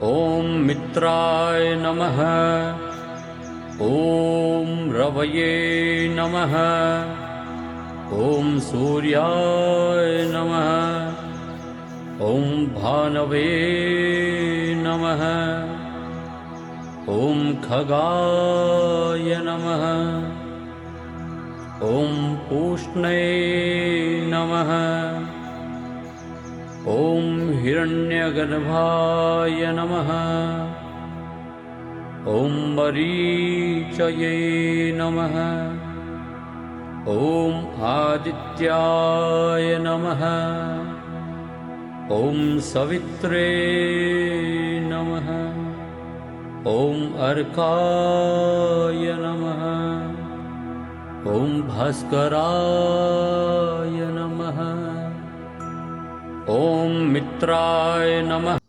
ॐ मित्राय नमः। ॐ रवये नमः। ॐ सूर्याय नमः। ॐ भानवे नमः। ॐ खगाय नमः। ॐ पूष्णे नमः। ॐ हिरण्यगर्भाय नमः। ॐ मरीचये नमः। ॐ आदित्याय नमः। ॐ सवित्रे नमः। ॐ अर्काय नमः। ॐ भास्कराय नमः। ॐ मित्राय नमः।